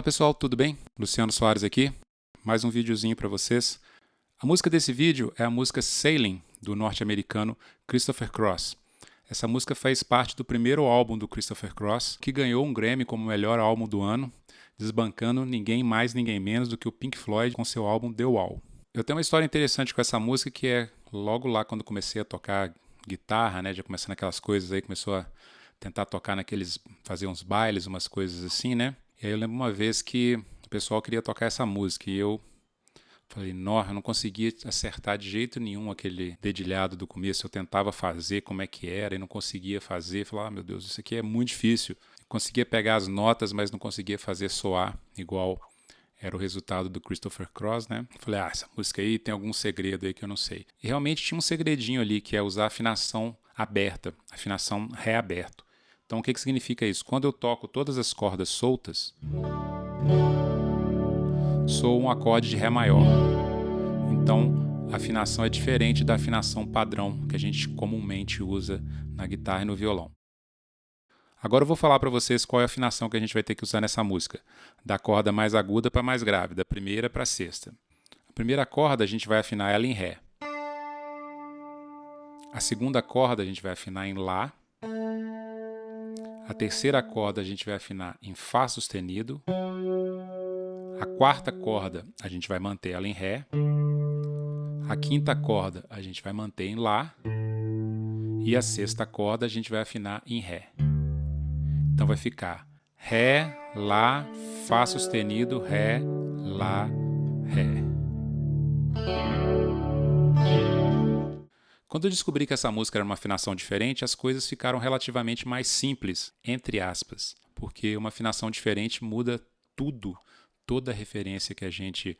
Olá pessoal, tudo bem? Luciano Soares aqui, mais um videozinho para vocês. A música desse vídeo é a música Sailing, do norte-americano Christopher Cross. Essa música faz parte do primeiro álbum do Christopher Cross, que ganhou um Grammy como melhor álbum do ano, desbancando ninguém mais, ninguém menos do que o Pink Floyd com seu álbum The Wall. Eu tenho uma história interessante com essa música que é logo lá quando comecei a tocar guitarra, né, já começando aquelas coisas aí, começou a tentar tocar fazer uns bailes, umas coisas assim, né? E aí eu lembro uma vez que o pessoal queria tocar essa música e eu falei, não, eu não conseguia acertar de jeito nenhum aquele dedilhado do começo. Eu tentava fazer como é que era e não conseguia fazer. Falei, meu Deus, isso aqui é muito difícil. Eu conseguia pegar as notas, mas não conseguia fazer soar igual era o resultado do Christopher Cross, né? Falei, essa música aí tem algum segredo aí que eu não sei. E realmente tinha um segredinho ali, que é usar a afinação aberta, afinação Ré aberto. Então o que significa isso? Quando eu toco todas as cordas soltas, sou um acorde de Ré maior. Então a afinação é diferente da afinação padrão que a gente comumente usa na guitarra e no violão. Agora eu vou falar para vocês qual é a afinação que a gente vai ter que usar nessa música. Da corda mais aguda para mais grave, da primeira para a sexta. A primeira corda a gente vai afinar ela em Ré. A segunda corda a gente vai afinar em Lá. A terceira corda a gente vai afinar em Fá sustenido. A quarta corda a gente vai manter ela em Ré. A quinta corda a gente vai manter em Lá. E a sexta corda a gente vai afinar em Ré. Então vai ficar Ré, Lá, Fá sustenido, Ré, Lá, Ré. Quando eu descobri que essa música era uma afinação diferente, as coisas ficaram relativamente mais simples, entre aspas, porque uma afinação diferente muda tudo, toda a referência que a gente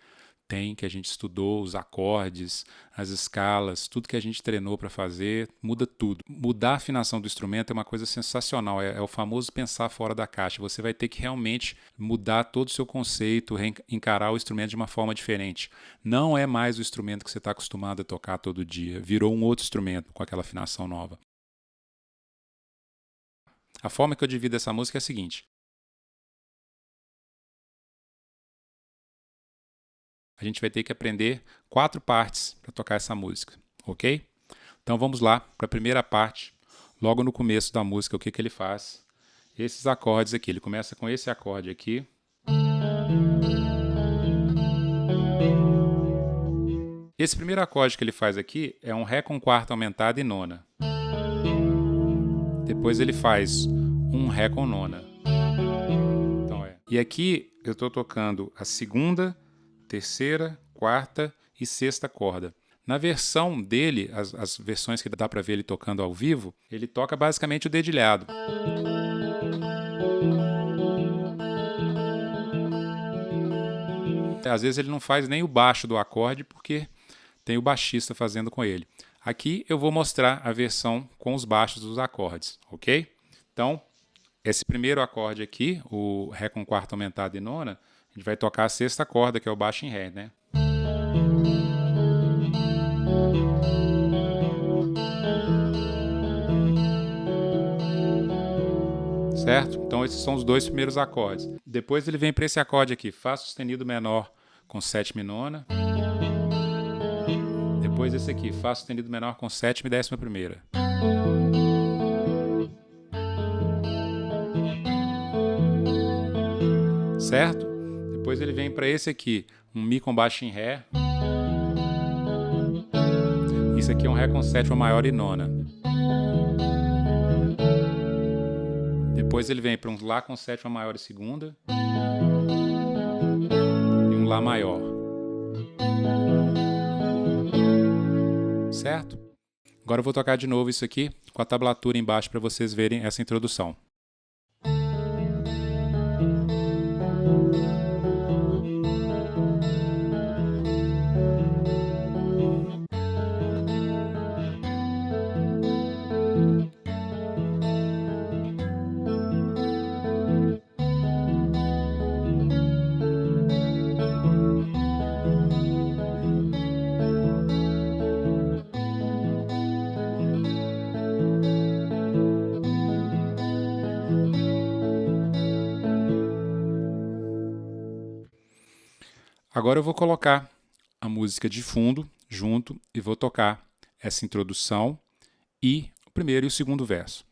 tem, que a gente estudou, os acordes, as escalas, tudo que a gente treinou para fazer, muda tudo. Mudar a afinação do instrumento é uma coisa sensacional, é o famoso pensar fora da caixa. Você vai ter que realmente mudar todo o seu conceito, encarar o instrumento de uma forma diferente. Não é mais o instrumento que você está acostumado a tocar todo dia, virou um outro instrumento com aquela afinação nova. A forma que eu divido essa música é a seguinte. A gente vai ter que aprender 4 partes para tocar essa música, ok? Então vamos lá para a primeira parte, logo no começo da música, o que ele faz? Esses acordes aqui, ele começa com esse acorde aqui. Esse primeiro acorde que ele faz aqui é um Ré com quarta aumentada e nona. Depois ele faz um Ré com nona. Então E aqui eu estou tocando a segunda, terceira, quarta e sexta corda. Na versão dele, as versões que dá para ver ele tocando ao vivo, ele toca basicamente o dedilhado. Às vezes ele não faz nem o baixo do acorde porque tem o baixista fazendo com ele. Aqui eu vou mostrar a versão com os baixos dos acordes, ok? Então, esse primeiro acorde aqui, o Ré com quarta aumentada e nona, a gente vai tocar a sexta corda, que é o baixo em Ré, né? Certo? Então esses são os 2 primeiros acordes. Depois ele vem para esse acorde aqui, Fá sustenido menor com sétima e nona. Depois esse aqui, Fá sustenido menor com sétima e décima primeira. Certo? Depois ele vem para esse aqui, um Mi com baixo em Ré. Isso aqui é um Ré com sétima maior e nona. Depois ele vem para um Lá com sétima maior e segunda. E um Lá maior. Certo? Agora eu vou tocar de novo isso aqui com a tablatura embaixo para vocês verem essa introdução. Agora eu vou colocar a música de fundo junto e vou tocar essa introdução e o primeiro e o segundo verso.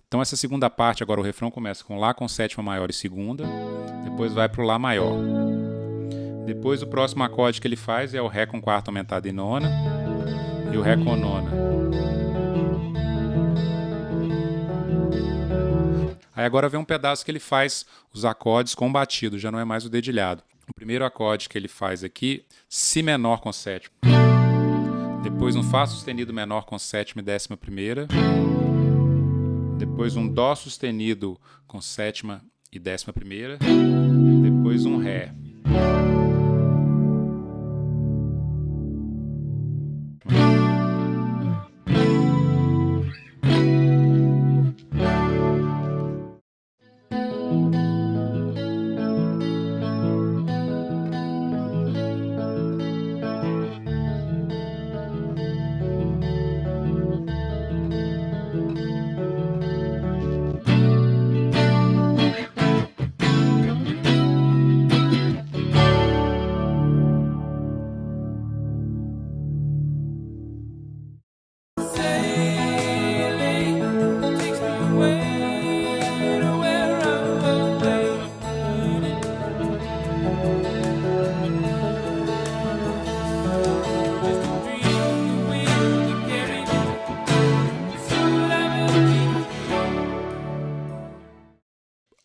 Então essa segunda parte, agora o refrão começa com Lá com sétima maior e segunda, depois vai para o Lá maior. Depois o próximo acorde que ele faz é o Ré com quarta aumentada e nona e o Ré com nona. Aí agora vem um pedaço que ele faz os acordes com batido, já não é mais o dedilhado. O primeiro acorde que ele faz aqui, Si menor com sétima. Depois um Fá sustenido menor com sétima e décima primeira. Depois um Dó sustenido com sétima e décima primeira. Depois um Ré.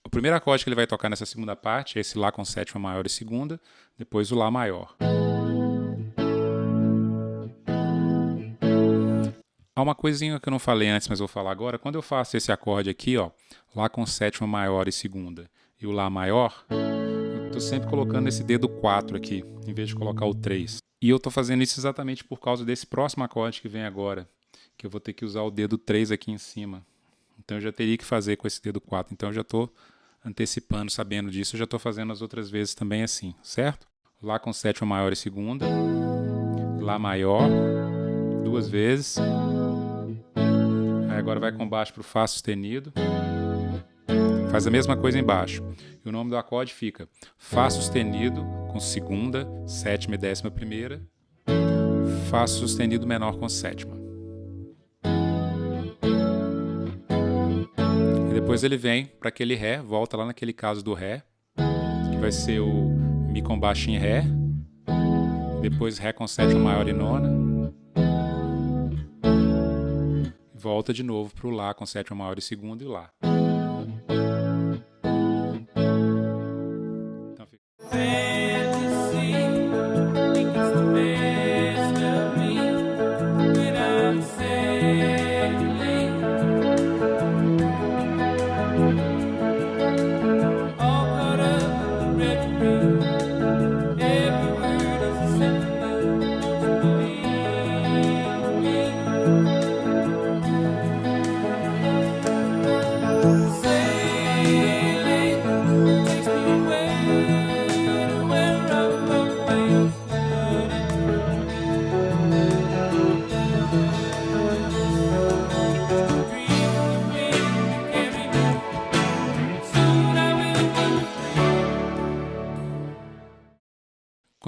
O primeiro acorde que ele vai tocar nessa segunda parte é esse Lá com sétima maior e segunda, depois o Lá maior. Há uma coisinha que eu não falei antes, mas vou falar agora. Quando eu faço esse acorde aqui, ó, Lá com sétima maior e segunda, e o Lá maior, eu estou sempre colocando esse dedo 4 aqui, em vez de colocar o 3. E eu estou fazendo isso exatamente por causa desse próximo acorde que vem agora, que eu vou ter que usar o dedo 3 aqui em cima. Então eu já teria que fazer com esse dedo 4. Então eu já estou antecipando, sabendo disso, eu já estou fazendo as outras vezes também assim, certo? Lá com sétima maior e segunda, Lá maior, 2 vezes. Aí agora vai com baixo para o Fá sustenido. Faz a mesma coisa embaixo. E o nome do acorde fica Fá sustenido com segunda, sétima e décima primeira, Fá sustenido menor com sétima. E depois ele vem para aquele Ré, volta lá naquele caso do Ré, que vai ser o Mi com baixo em Ré, depois Ré com sétima maior e nona, e volta de novo para o Lá com sétima maior e segunda e o Lá. Então fica...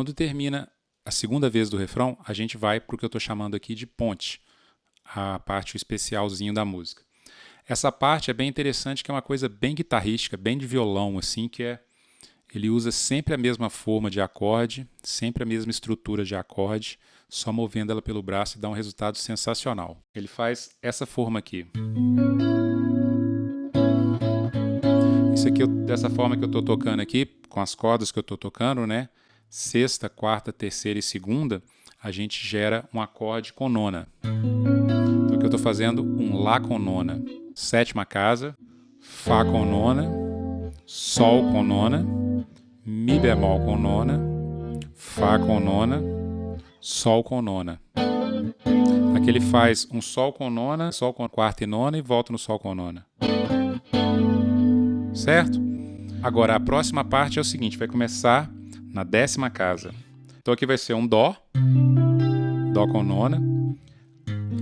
Quando termina a segunda vez do refrão, a gente vai para o que eu estou chamando aqui de ponte, a parte especialzinho da música. Essa parte é bem interessante, que é uma coisa bem guitarrística, bem de violão, assim, ele usa sempre a mesma forma de acorde, sempre a mesma estrutura de acorde, só movendo ela pelo braço e dá um resultado sensacional. Ele faz essa forma aqui. Isso aqui, dessa forma que eu estou tocando aqui, com as cordas que eu estou tocando, né? Sexta, quarta, terceira e segunda, a gente gera um acorde com nona. Então aqui eu estou fazendo um Lá com nona, sétima casa, Fá com nona, Sol com nona, Mi bemol com nona, Fá com nona, Sol com nona. Aqui ele faz um Sol com nona, Sol com quarta e nona e volta no Sol com nona. Certo? Agora a próxima parte é o seguinte, vai começar na décima casa. Então aqui vai ser um Dó, Dó com nona.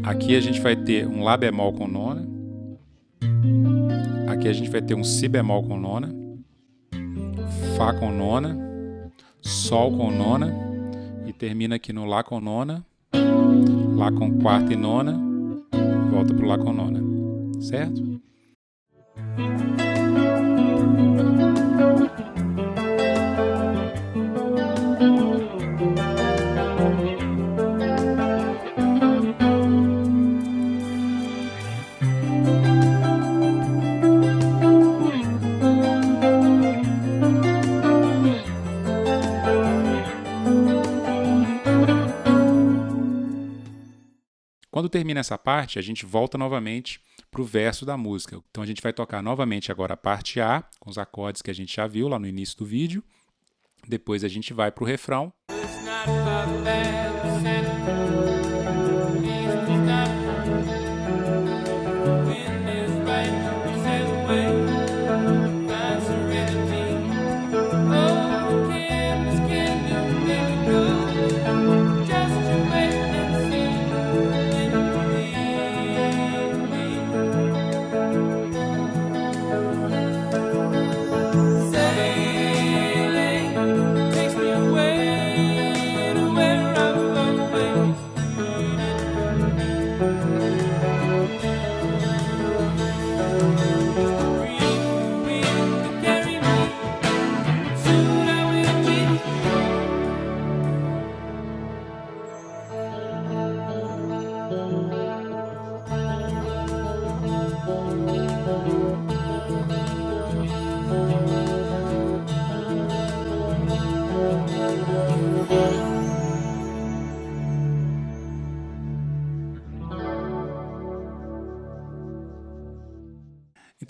Aqui a gente vai ter um Lá bemol com nona. Aqui a gente vai ter um Si bemol com nona. Fá com nona. Sol com nona. E termina aqui no Lá com nona. Lá com quarta e nona. Volta para o Lá com nona. Certo? Quando termina essa parte, a gente volta novamente para o verso da música. Então a gente vai tocar novamente agora a parte A, com os acordes que a gente já viu lá no início do vídeo. Depois a gente vai para o refrão.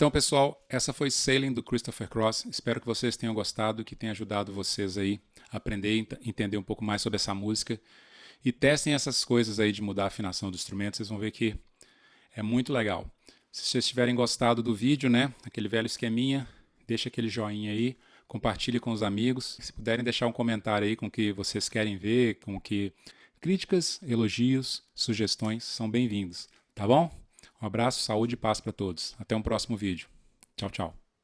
Então, pessoal, essa foi Sailing do Christopher Cross. Espero que vocês tenham gostado, que tenha ajudado vocês aí a aprender e entender um pouco mais sobre essa música. E testem essas coisas aí de mudar a afinação do instrumento, vocês vão ver que é muito legal. Se vocês tiverem gostado do vídeo, né, aquele velho esqueminha, deixa aquele joinha aí, compartilhe com os amigos. Se puderem deixar um comentário aí com o que vocês querem ver, com que críticas, elogios, sugestões são bem-vindos, tá bom? Um abraço, saúde e paz para todos. Até um próximo vídeo. Tchau, tchau.